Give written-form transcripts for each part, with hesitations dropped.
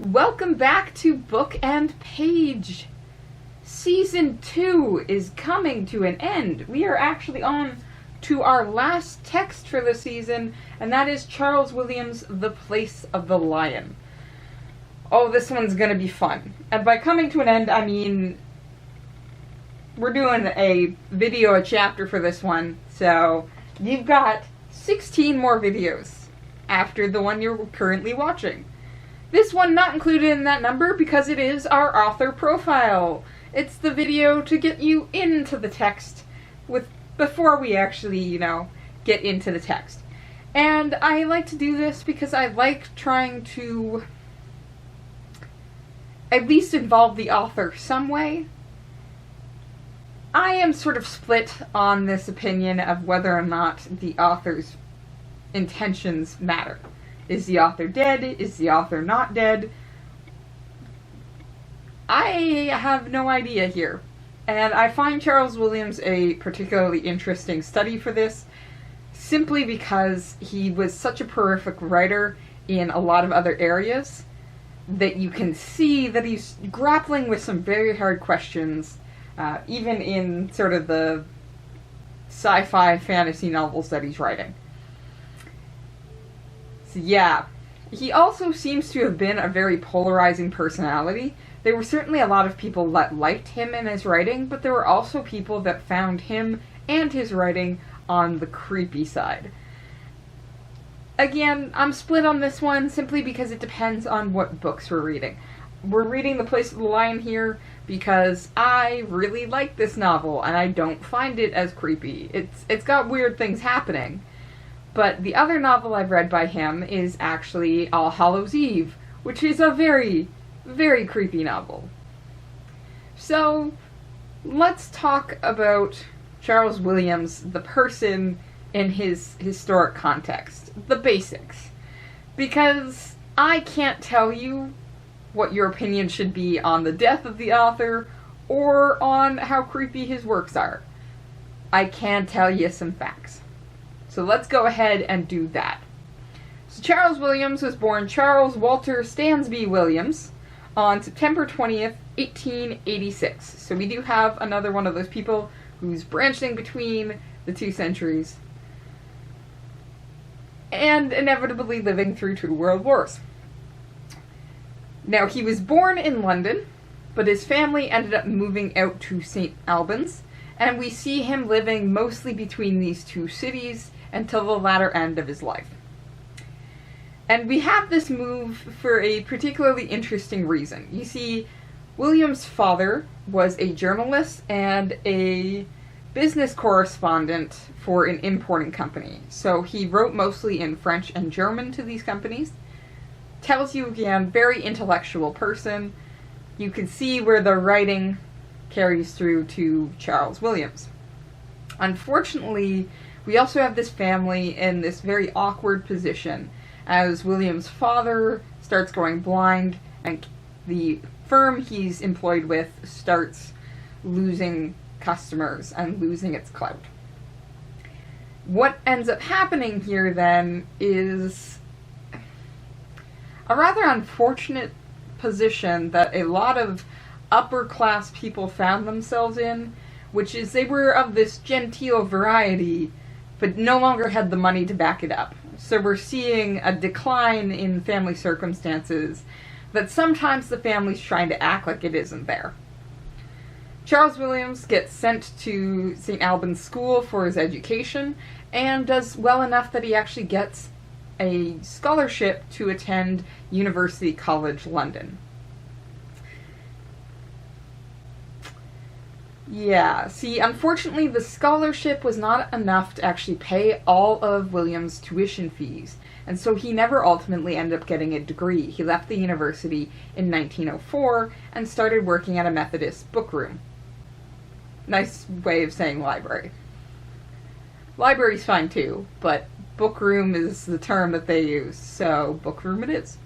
Welcome back to Book and Page. Season 2 is coming to an end. We are actually on to our last text for the season, and that is Charles Williams' The Place of the Lion. Oh, this one's gonna be fun. And by coming to an end, I mean we're doing a chapter for this one, so you've got 16 more videos after the one you're currently watching. This one not included in that number because it is our author profile. It's the video to get you into the text before we actually, get into the text. And I like to do this because I like trying to at least involve the author some way. I am sort of split on this opinion of whether or not the author's intentions matter. Is the author dead? Is the author not dead? I have no idea here. And I find Charles Williams a particularly interesting study for this, simply because he was such a prolific writer in a lot of other areas that you can see that he's grappling with some very hard questions, even in sort of the sci-fi fantasy novels that he's writing. So yeah, he also seems to have been a very polarizing personality. There were certainly a lot of people that liked him and his writing, but there were also people that found him and his writing on the creepy side. Again, I'm split on this one simply because it depends on what books we're reading. We're reading The Place of the Lion here because I really like this novel and I don't find it as creepy. It's got weird things happening. But the other novel I've read by him is actually All Hallows Eve, which is a very, very creepy novel. So, let's talk about Charles Williams, the person, in his historic context. The basics. Because I can't tell you what your opinion should be on the death of the author, or on how creepy his works are. I can tell you some facts. So let's go ahead and do that. So Charles Williams was born Charles Walter Stansby Williams on September 20th, 1886. So we do have another one of those people who's branching between the two centuries and inevitably living through 2 world wars. Now, he was born in London, but his family ended up moving out to St. Albans, and we see him living mostly between these two cities until the latter end of his life. And we have this move for a particularly interesting reason. You see, William's father was a journalist and a business correspondent for an importing company. So he wrote mostly in French and German to these companies. Tells you, again, very intellectual person. You can see where the writing carries through to Charles Williams. Unfortunately, we also have this family in this very awkward position as William's father starts going blind and the firm he's employed with starts losing customers and losing its clout. What ends up happening here then is a rather unfortunate position that a lot of upper class people found themselves in, which is they were of this genteel variety but no longer had the money to back it up. So we're seeing a decline in family circumstances that sometimes the family's trying to act like it isn't there. Charles Williams gets sent to St. Albans School for his education and does well enough that he actually gets a scholarship to attend University College London. Yeah, see, unfortunately the scholarship was not enough to actually pay all of Williams' tuition fees, and so he never ultimately ended up getting a degree. He left the university in 1904 and started working at a Methodist book room. Nice way of saying library. Library's fine too, but book room is the term that they use, so book room it is.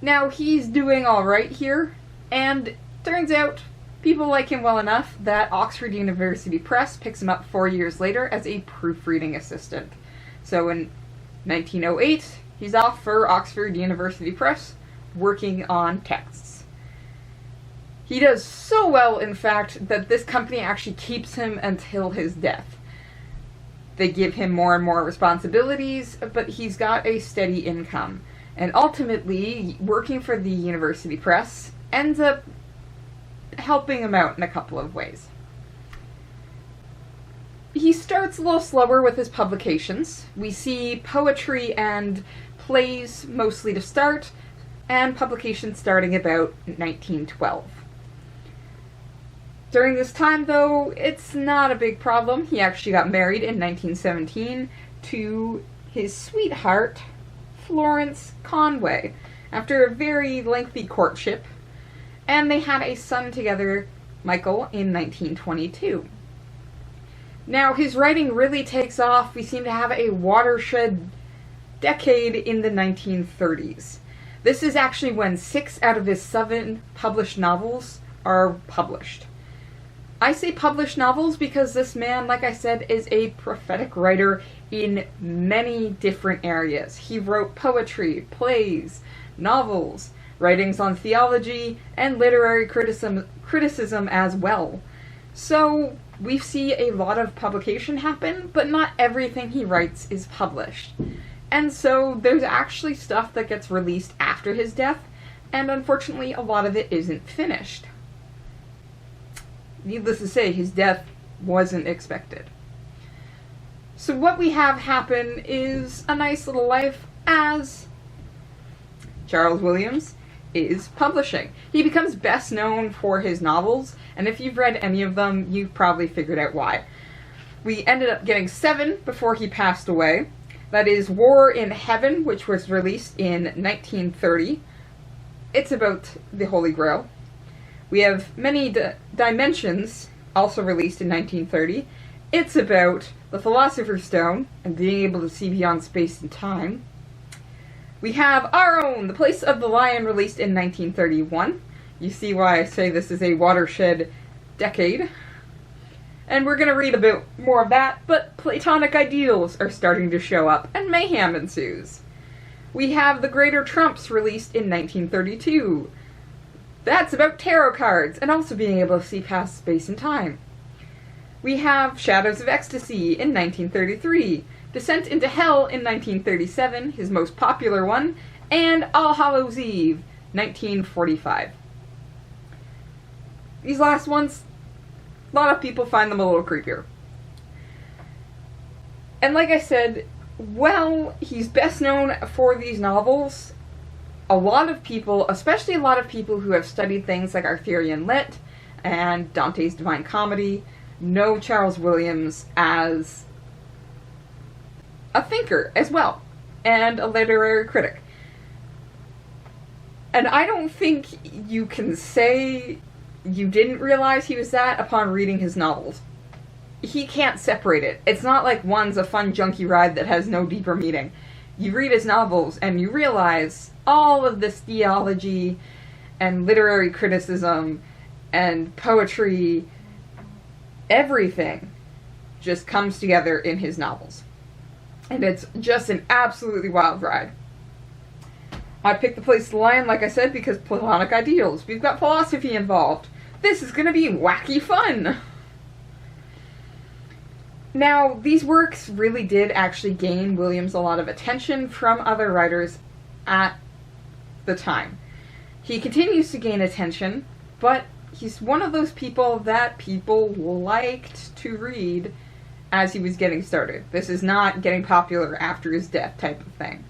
Now, he's doing alright here, and turns out people like him well enough that Oxford University Press picks him up 4 years later as a proofreading assistant. So in 1908, He's off for Oxford University Press, working on texts. He does so well, in fact, that this company actually keeps him until his death. They give him more and more responsibilities, but he's got a steady income. And ultimately, working for the university press ends up helping him out in a couple of ways. He starts a little slower with his publications. We see poetry and plays mostly to start, and publications starting about 1912. During this time, though, it's not a big problem. He actually got married in 1917 to his sweetheart, Florence Conway, after a very lengthy courtship, and they had a son together, Michael, in 1922. Now, his writing really takes off. We seem to have a watershed decade in the 1930s. This is actually when 6 out of his 7 published novels are published. I say published novels because this man, like I said, is a prophetic writer in many different areas. He wrote poetry, plays, novels, writings on theology, and literary criticism as well. So we see a lot of publication happen, but not everything he writes is published. And so there's actually stuff that gets released after his death, and unfortunately a lot of it isn't finished. Needless to say, his death wasn't expected. So what we have happen is a nice little life as Charles Williams is publishing. He becomes best known for his novels, and if you've read any of them, you've probably figured out why. We ended up getting 7 before he passed away. That is War in Heaven, which was released in 1930. It's about the Holy Grail. We have Many Dimensions, also released in 1930. It's about the Philosopher's Stone and being able to see beyond space and time. We have Our Own, The Place of the Lion, released in 1931. You see why I say this is a watershed decade. And we're going to read a bit more of that, but Platonic ideals are starting to show up, and mayhem ensues. We have The Greater Trumps, released in 1932. That's about tarot cards, and also being able to see past space and time. We have Shadows of Ecstasy in 1933, Descent into Hell in 1937, his most popular one, and All Hallows Eve, 1945. These last ones, a lot of people find them a little creepier. And like I said, well, he's best known for these novels. A lot of people, especially a lot of people who have studied things like Arthurian Lit and Dante's Divine Comedy, know Charles Williams as a thinker as well, and a literary critic. And I don't think you can say you didn't realize he was that upon reading his novels. He can't separate it. It's not like one's a fun junky ride that has no deeper meaning. You read his novels and you realize all of this theology and literary criticism and poetry, everything just comes together in his novels. And it's just an absolutely wild ride. I picked The Place of the Lion, like I said, because Platonic ideals. We've got philosophy involved. This is going to be wacky fun! Now, these works really did actually gain Williams a lot of attention from other writers at the time. He continues to gain attention, but he's one of those people that people liked to read as he was getting started. This is not getting popular after his death type of thing.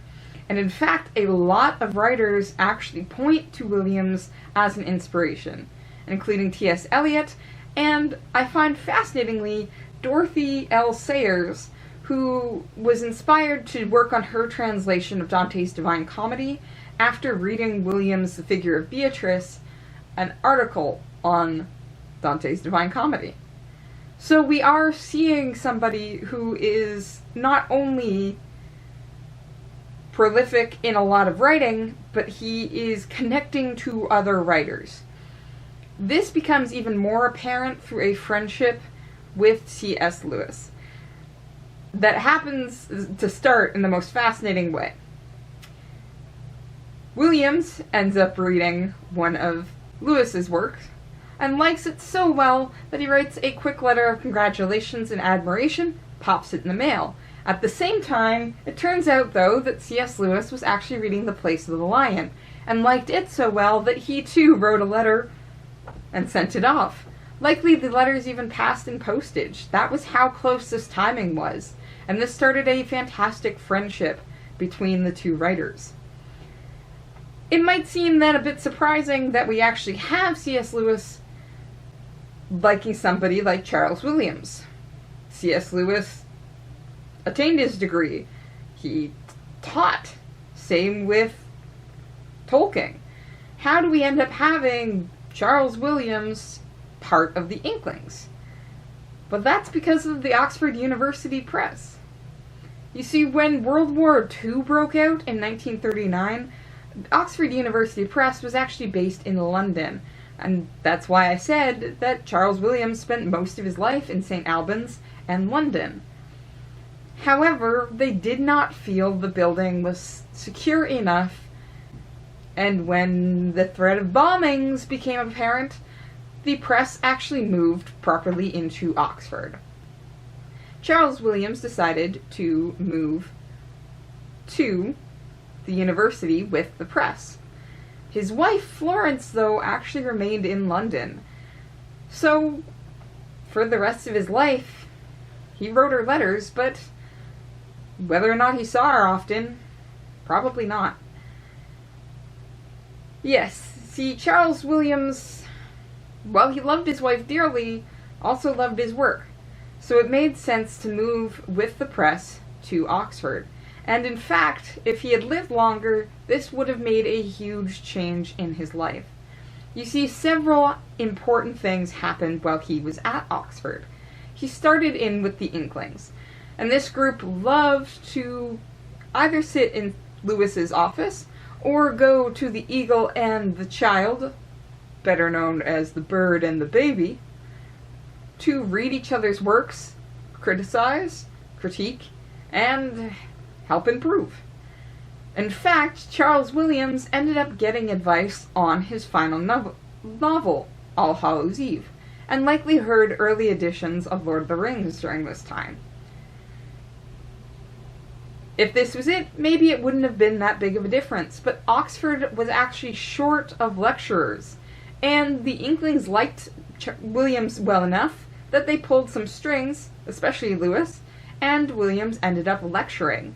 And in fact, a lot of writers actually point to Williams as an inspiration, including T.S. Eliot, and I find fascinatingly Dorothy L. Sayers, who was inspired to work on her translation of Dante's Divine Comedy after reading Williams' The Figure of Beatrice, an article on Dante's Divine Comedy. So we are seeing somebody who is not only prolific in a lot of writing, but he is connecting to other writers. This becomes even more apparent through a friendship with C.S. Lewis that happens to start in the most fascinating way. Williams ends up reading one of Lewis's works and likes it so well that he writes a quick letter of congratulations and admiration, pops it in the mail. At the same time, it turns out, though, that C.S. Lewis was actually reading The Place of the Lion and liked it so well that he too wrote a letter and sent it off. Likely the letters even passed in postage. That was how close this timing was, and this started a fantastic friendship between the two writers. It might seem then a bit surprising that we actually have C.S. Lewis liking somebody like Charles Williams. C.S. Lewis attained his degree. He taught. Same with Tolkien. How do we end up having Charles Williams part of the Inklings? But that's because of the Oxford University Press. You see, when World War II broke out in 1939, Oxford University Press was actually based in London, and that's why I said that Charles Williams spent most of his life in St. Albans and London. However, they did not feel the building was secure enough, and when the threat of bombings became apparent, the press actually moved properly into Oxford. Charles Williams decided to move to the university with the press. His wife, Florence, though, actually remained in London. So, for the rest of his life, he wrote her letters, but whether or not he saw her often, probably not. Yes, see, Charles Williams, while he loved his wife dearly, also loved his work. So it made sense to move with the press to Oxford. And in fact, if he had lived longer, this would have made a huge change in his life. You see, several important things happened while he was at Oxford. He started in with the Inklings, and this group loved to either sit in Lewis's office or go to the Eagle and the Child, better known as the Bird and the Baby, to read each other's works, criticize, critique, and help improve. In fact, Charles Williams ended up getting advice on his final novel, All Hallows Eve, and likely heard early editions of Lord of the Rings during this time. If this was it, maybe it wouldn't have been that big of a difference, but Oxford was actually short of lecturers, and the Inklings liked Williams well enough that they pulled some strings, especially Lewis, and Williams ended up lecturing.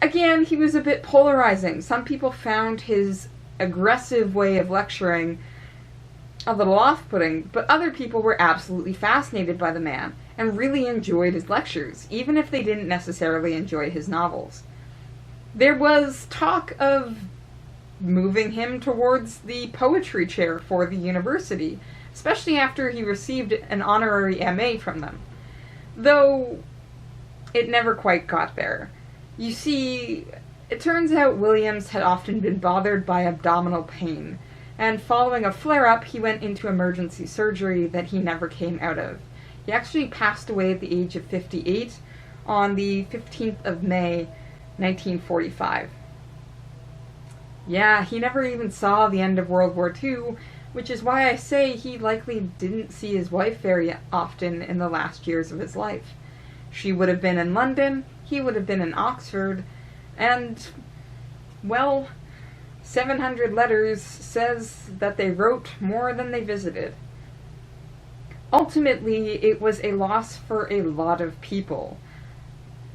Again, he was a bit polarizing. Some people found his aggressive way of lecturing a little off-putting, but other people were absolutely fascinated by the man and really enjoyed his lectures, even if they didn't necessarily enjoy his novels. There was talk of moving him towards the poetry chair for the university, especially after he received an honorary MA from them, though it never quite got there. You see, it turns out Williams had often been bothered by abdominal pain, and following a flare-up, he went into emergency surgery that he never came out of. He actually passed away at the age of 58 on the 15th of May, 1945. Yeah, he never even saw the end of World War II, which is why I say he likely didn't see his wife very often in the last years of his life. She would have been in London, he would have been in Oxford, and, well, 700 letters says that they wrote more than they visited. Ultimately, it was a loss for a lot of people.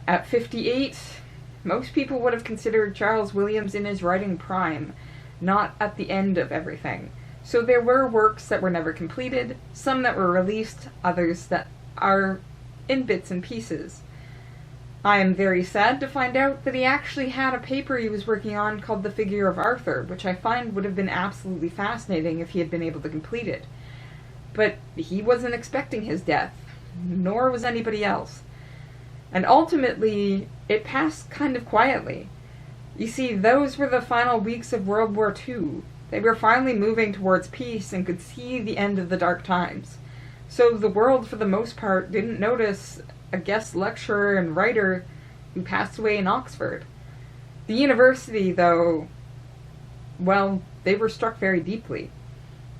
At 58, most people would have considered Charles Williams in his writing prime, not at the end of everything. So there were works that were never completed, some that were released, others that are in bits and pieces. I am very sad to find out that he actually had a paper he was working on called The Figure of Arthur, which I find would have been absolutely fascinating if he had been able to complete it. But he wasn't expecting his death, nor was anybody else. And ultimately, it passed kind of quietly. You see, those were the final weeks of World War II. They were finally moving towards peace and could see the end of the dark times. So the world, for the most part, didn't notice a guest lecturer and writer who passed away in Oxford. The university, though, well, they were struck very deeply.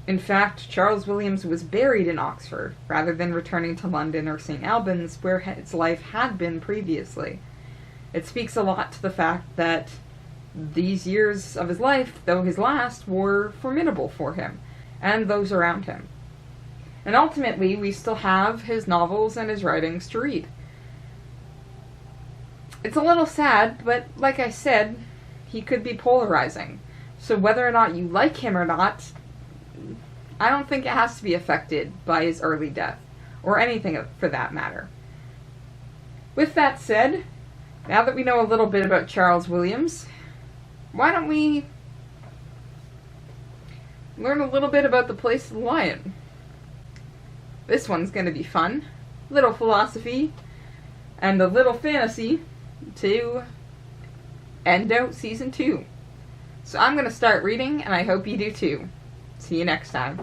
In fact, Charles Williams was buried in Oxford, rather than returning to London or St. Albans, where his life had been previously. It speaks a lot to the fact that these years of his life, though his last, were formidable for him, and those around him. And ultimately, we still have his novels and his writings to read. It's a little sad, but like I said, he could be polarizing. So whether or not you like him or not, I don't think it has to be affected by his early death, or anything for that matter. With that said, now that we know a little bit about Charles Williams, why don't we learn a little bit about The Place of the Lion? This one's going to be fun. Little philosophy and a little fantasy to end out season 2. So I'm going to start reading, and I hope you do too. See you next time.